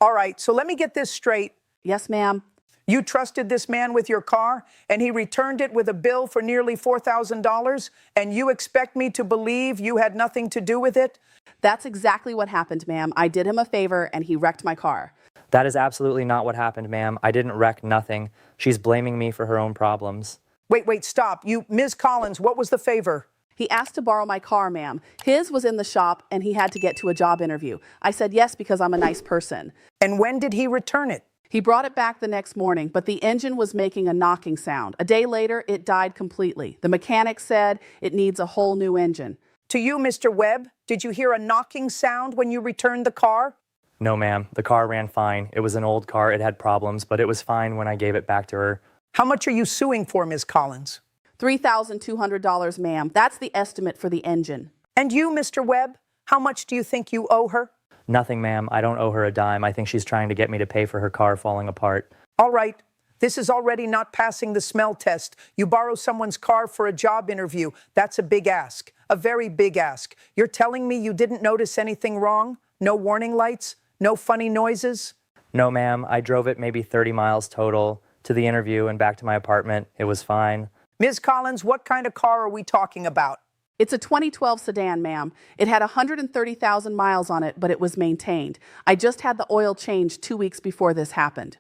All right, so let me get this straight. Yes, ma'am. You trusted this man with your car, and he returned it with a bill for nearly $4,000, and you expect me to believe you had nothing to do with it? That's exactly what happened, ma'am. I did him a favor, and he wrecked my car. That is absolutely not what happened, ma'am. I didn't wreck nothing. She's blaming me for her own problems. Wait, stop. Ms. Collins, what was the favor? He asked to borrow my car, ma'am. His was in the shop, and he had to get to a job interview. I said yes because I'm a nice person. And when did he return it? He brought it back the next morning, but the engine was making a knocking sound. A day later, it died completely. The mechanic said it needs a whole new engine. To you, Mr. Webb, did you hear a knocking sound when you returned the car? No, ma'am. The car ran fine. It was an old car. It had problems, but it was fine when I gave it back to her. How much are you suing for, Ms. Collins? $3,200, ma'am. That's the estimate for the engine. And you, Mr. Webb, how much do you think you owe her? Nothing, ma'am. I don't owe her a dime. I think she's trying to get me to pay for her car falling apart. All right. This is already not passing the smell test. You borrow someone's car for a job interview. That's a big ask. A very big ask. You're telling me you didn't notice anything wrong? No warning lights? No funny noises? No, ma'am. I drove it maybe 30 miles total to the interview and back to my apartment. It was fine. Ms. Collins, what kind of car are we talking about? It's a 2012 sedan, ma'am. It had 130,000 miles on it, but it was maintained. I just had the oil changed 2 weeks before this happened.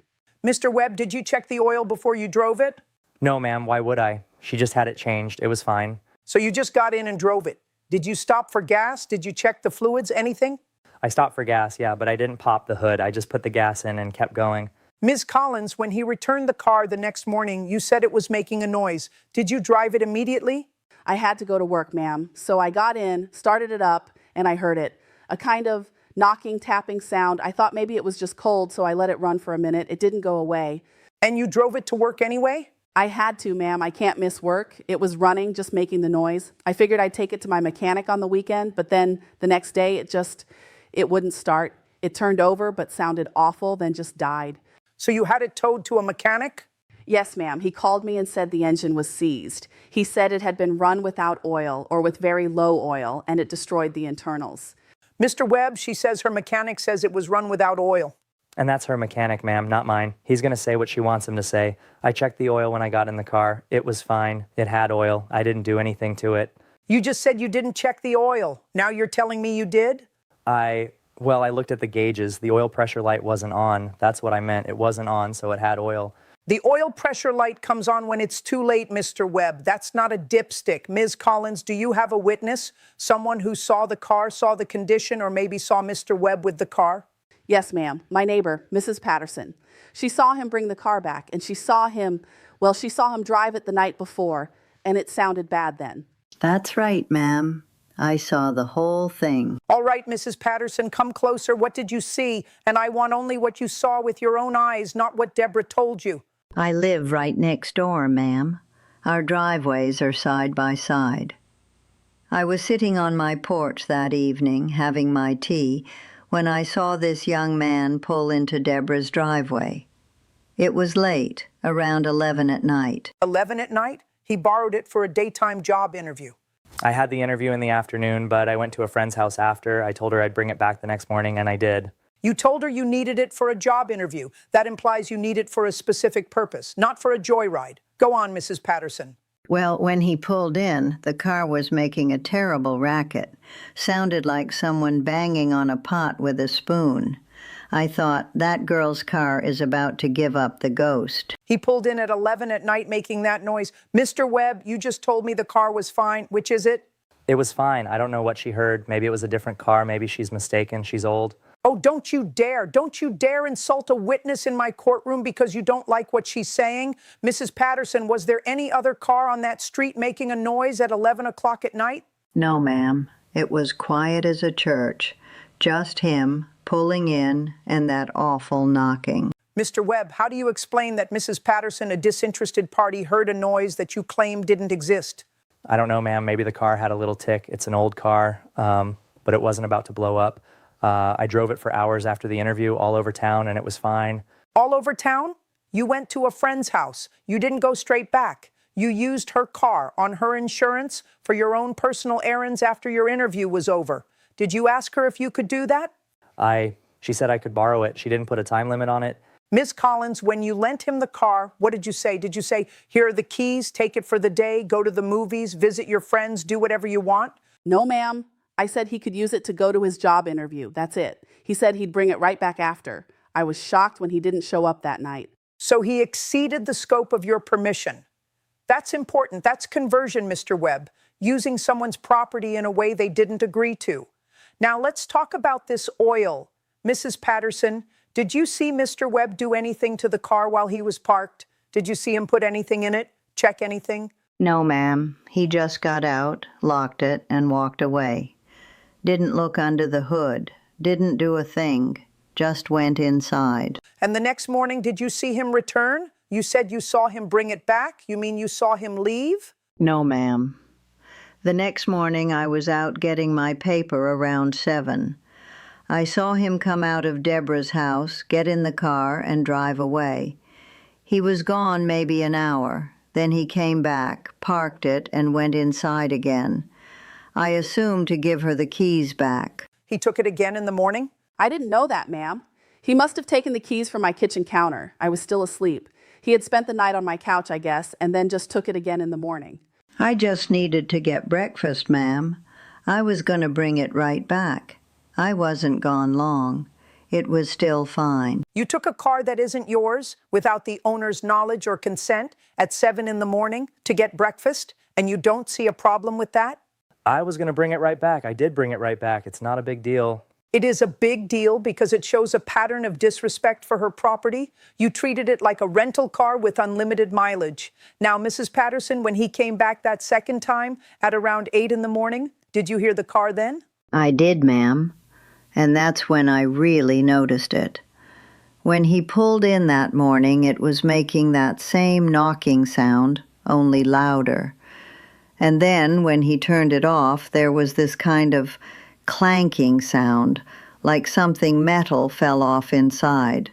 Mr. Webb, did you check the oil before you drove it? No, ma'am. Why would I? She just had it changed. It was fine. So you just got in and drove it. Did you stop for gas? Did you check the fluids? Anything? I stopped for gas, yeah, but I didn't pop the hood. I just put the gas in and kept going. Ms. Collins, when he returned the car the next morning, you said it was making a noise. Did you drive it immediately? I had to go to work, ma'am. So I got in, started it up, and I heard it. A kind of knocking, tapping sound. I thought maybe it was just cold, so I let it run for a minute. It didn't go away. And you drove it to work anyway? I had to, ma'am. I can't miss work. It was running, just making the noise. I figured I'd take it to my mechanic on the weekend, but then the next day it wouldn't start. It turned over, but sounded awful, then just died. So you had it towed to a mechanic? Yes, ma'am. He called me and said the engine was seized. He said it had been run without oil or with very low oil, and it destroyed the internals. Mr. Webb, she says her mechanic says it was run without oil. And that's her mechanic, ma'am, not mine. He's going to say what she wants him to say. I checked the oil when I got in the car. It was fine. It had oil. I didn't do anything to it. You just said you didn't check the oil. Now you're telling me you did? Well, I looked at the gauges. The oil pressure light wasn't on. That's what I meant. It wasn't on, so it had oil. The oil pressure light comes on when it's too late, Mr. Webb. That's not a dipstick. Ms. Collins, do you have a witness? Someone who saw the car, saw the condition, or maybe saw Mr. Webb with the car? Yes, ma'am. My neighbor, Mrs. Patterson. She saw him bring the car back, and she saw him drive it the night before, and it sounded bad then. That's right, ma'am. I saw the whole thing. All right, Mrs. Patterson, come closer. What did you see? And I want only what you saw with your own eyes, not what Debra told you. I live right next door, ma'am. Our driveways are side by side. I was sitting on my porch that evening, having my tea, when I saw this young man pull into Debra's driveway. It was late, around 11 at night. 11 at night? He borrowed it for a daytime job interview. I had the interview in the afternoon, but I went to a friend's house after. I told her I'd bring it back the next morning, and I did. You told her you needed it for a job interview. That implies you need it for a specific purpose, not for a joyride. Go on, Mrs. Patterson. Well, when he pulled in, the car was making a terrible racket. Sounded like someone banging on a pot with a spoon. I thought, that girl's car is about to give up the ghost. He pulled in at 11 at night making that noise. Mr. Webb, you just told me the car was fine. Which is it? It was fine. I don't know what she heard. Maybe it was a different car. Maybe she's mistaken. She's old. Oh, don't you dare. Don't you dare insult a witness in my courtroom because you don't like what she's saying. Mrs. Patterson, was there any other car on that street making a noise at 11 o'clock at night? No, ma'am. It was quiet as a church. Just him pulling in and that awful knocking. Mr. Webb, how do you explain that Mrs. Patterson, a disinterested party, heard a noise that you claim didn't exist? I don't know, ma'am. Maybe the car had a little tick. It's an old car, but it wasn't about to blow up. I drove it for hours after the interview all over town, and it was fine. All over town? You went to a friend's house. You didn't go straight back. You used her car on her insurance for your own personal errands after your interview was over. Did you ask her if you could do that? I She said I could borrow it. She didn't put a time limit on it. Ms. Collins, when you lent him the car, what did you say? Did you say, here are the keys, take it for the day, go to the movies, visit your friends, do whatever you want? No, ma'am. I said he could use it to go to his job interview. That's it. He said he'd bring it right back after. I was shocked when he didn't show up that night. So he exceeded the scope of your permission. That's important. That's conversion, Mr. Webb, using someone's property in a way they didn't agree to. Now let's talk about this oil. Mrs. Patterson, did you see Mr. Webb do anything to the car while he was parked? Did you see him put anything in it? Check anything? No, ma'am. He just got out, locked it, and walked away. Didn't look under the hood. Didn't do a thing. Just went inside. And the next morning, did you see him return? You said you saw him bring it back? You mean you saw him leave? No, ma'am. The next morning I was out getting my paper around 7. I saw him come out of Debra's house, get in the car, and drive away. He was gone maybe an hour. Then he came back, parked it, and went inside again. I assumed to give her the keys back. He took it again in the morning? I didn't know that, ma'am. He must have taken the keys from my kitchen counter. I was still asleep. He had spent the night on my couch, I guess, and then just took it again in the morning. I just needed to get breakfast, ma'am. I was going to bring it right back. I wasn't gone long. It was still fine. You took a car that isn't yours without the owner's knowledge or consent at 7 in the morning to get breakfast, and you don't see a problem with that? I was going to bring it right back. I did bring it right back. It's not a big deal. It is a big deal because it shows a pattern of disrespect for her property. You treated it like a rental car with unlimited mileage. Now, Mrs. Patterson, when he came back that second time at around 8 in the morning, did you hear the car then? I did, ma'am. And that's when I really noticed it. When he pulled in that morning, it was making that same knocking sound, only louder. And then, when he turned it off, there was this kind of clanking sound, like something metal fell off inside.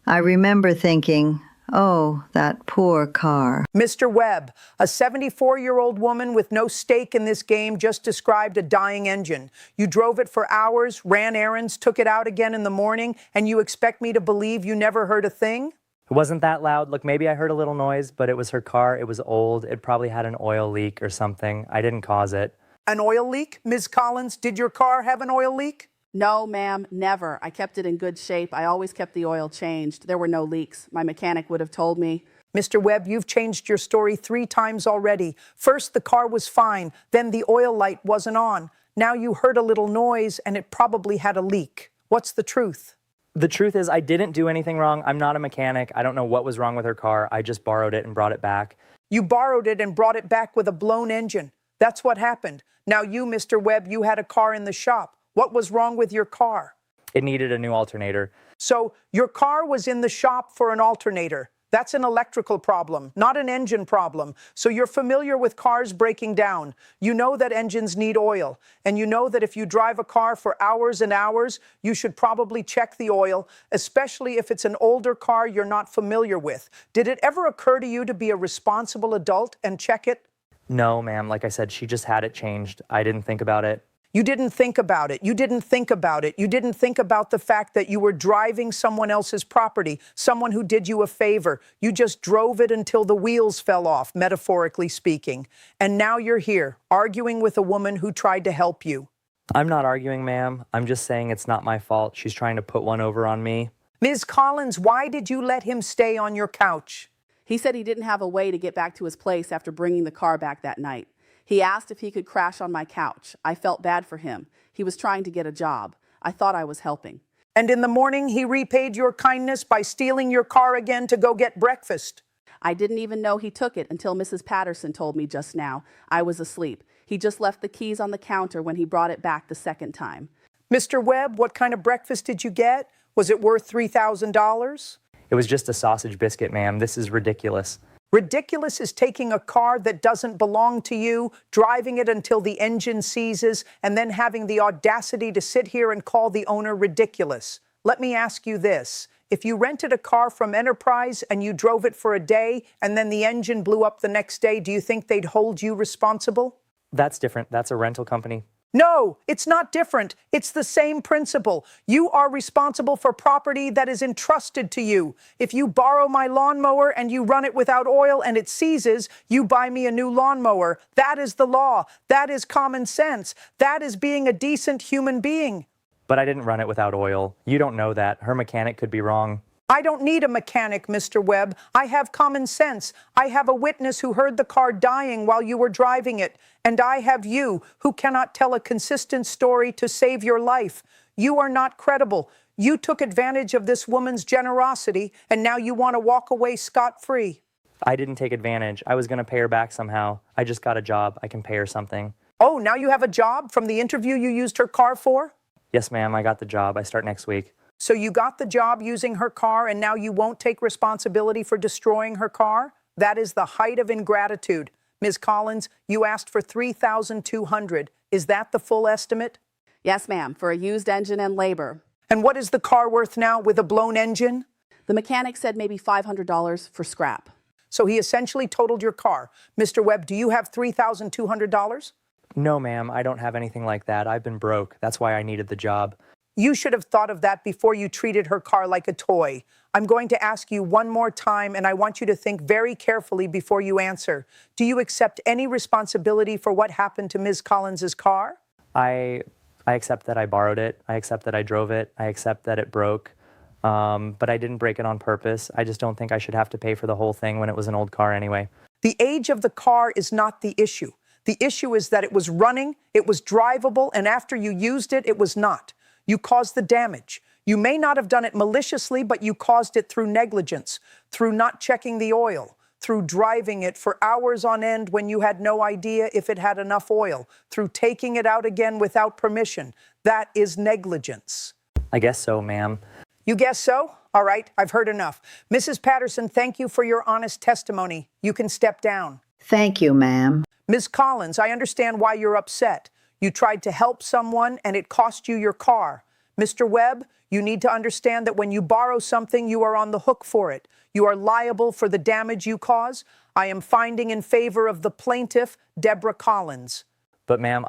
I remember thinking, oh, that poor car. Mr. Webb, a 74-year-old woman with no stake in this game, just described a dying engine. You drove it for hours, ran errands, took it out again in the morning, and you expect me to believe you never heard a thing? It wasn't that loud. Look, maybe I heard a little noise, but it was her car. It was old. It probably had an oil leak or something. I didn't cause it. An oil leak? Ms. Collins, did your car have an oil leak? No, ma'am, never. I kept it in good shape. I always kept the oil changed. There were no leaks. My mechanic would have told me. Mr. Webb, you've changed your story 3 times already. First, the car was fine. Then the oil light wasn't on. Now you heard a little noise and it probably had a leak. What's the truth? The truth is I didn't do anything wrong. I'm not a mechanic. I don't know what was wrong with her car. I just borrowed it and brought it back. You borrowed it and brought it back with a blown engine. That's what happened. Now you, Mr. Webb, you had a car in the shop. What was wrong with your car? It needed a new alternator. So your car was in the shop for an alternator. That's an electrical problem, not an engine problem. So you're familiar with cars breaking down. You know that engines need oil. And you know that if you drive a car for hours and hours, you should probably check the oil, especially if it's an older car you're not familiar with. Did it ever occur to you to be a responsible adult and check it? No, ma'am. Like I said, she just had it changed. I didn't think about it. You didn't think about it. You didn't think about it. You didn't think about the fact that you were driving someone else's property, someone who did you a favor. You just drove it until the wheels fell off, metaphorically speaking. And now you're here, arguing with a woman who tried to help you. I'm not arguing, ma'am. I'm just saying it's not my fault. She's trying to put one over on me. Ms. Collins, why did you let him stay on your couch? He said he didn't have a way to get back to his place after bringing the car back that night. He asked if he could crash on my couch. I felt bad for him. He was trying to get a job. I thought I was helping. And in the morning, he repaid your kindness by stealing your car again to go get breakfast. I didn't even know he took it until Mrs. Patterson told me just now. I was asleep. He just left the keys on the counter when he brought it back the second time. Mr. Webb, what kind of breakfast did you get? Was it worth $3,000? It was just a sausage biscuit, ma'am. This is ridiculous. Ridiculous is taking a car that doesn't belong to you, driving it until the engine seizes, and then having the audacity to sit here and call the owner ridiculous. Let me ask you this. If you rented a car from Enterprise and you drove it for a day and then the engine blew up the next day, do you think they'd hold you responsible? That's different. That's a rental company. No, it's not different. It's the same principle. You are responsible for property that is entrusted to you. If you borrow my lawnmower and you run it without oil and it seizes, you buy me a new lawnmower. That is the law. That is common sense. That is being a decent human being. But I didn't run it without oil. You don't know that. Her mechanic could be wrong. I don't need a mechanic, Mr. Webb. I have common sense. I have a witness who heard the car dying while you were driving it. And I have you, who cannot tell a consistent story to save your life. You are not credible. You took advantage of this woman's generosity, and now you want to walk away scot-free. I didn't take advantage. I was going to pay her back somehow. I just got a job. I can pay her something. Oh, now you have a job from the interview you used her car for? Yes, ma'am, I got the job. I start next week. So you got the job using her car, and now you won't take responsibility for destroying her car? That is the height of ingratitude. Ms. Collins, you asked for $3,200. Is that the full estimate? Yes, ma'am, for a used engine and labor. And what is the car worth now with a blown engine? The mechanic said maybe $500 for scrap. So he essentially totaled your car. Mr. Webb, do you have $3,200? No, ma'am, I don't have anything like that. I've been broke. That's why I needed the job. You should have thought of that before you treated her car like a toy. I'm going to ask you one more time, and I want you to think very carefully before you answer. Do you accept any responsibility for what happened to Ms. Collins's car? I accept that I borrowed it. I accept that I drove it. I accept that it broke. But I didn't break it on purpose. I just don't think I should have to pay for the whole thing when it was an old car anyway. The age of the car is not the issue. The issue is that it was running, it was drivable, and after you used it, it was not. You caused the damage. You may not have done it maliciously, but you caused it through negligence, through not checking the oil, through driving it for hours on end when you had no idea if it had enough oil, through taking it out again without permission. That is negligence. I guess so, ma'am. You guess so? All right, I've heard enough. Mrs. Patterson, thank you for your honest testimony. You can step down. Thank you, ma'am. Ms. Collins, I understand why you're upset. You tried to help someone and it cost you your car. Mr. Webb, you need to understand that when you borrow something, you are on the hook for it. You are liable for the damage you cause. I am finding in favor of the plaintiff, Debra Collins. But ma'am,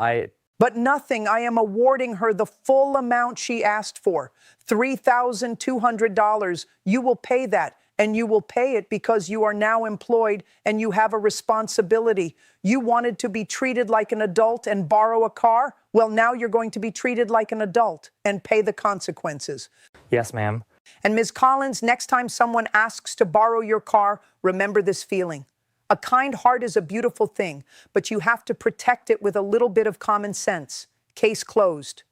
But nothing. I am awarding her the full amount she asked for, $3,200. You will pay that, and you will pay it because you are now employed and you have a responsibility. You wanted to be treated like an adult and borrow a car? Well, now you're going to be treated like an adult and pay the consequences. Yes, ma'am. And Ms. Collins, next time someone asks to borrow your car, remember this feeling. A kind heart is a beautiful thing, but you have to protect it with a little bit of common sense. Case closed.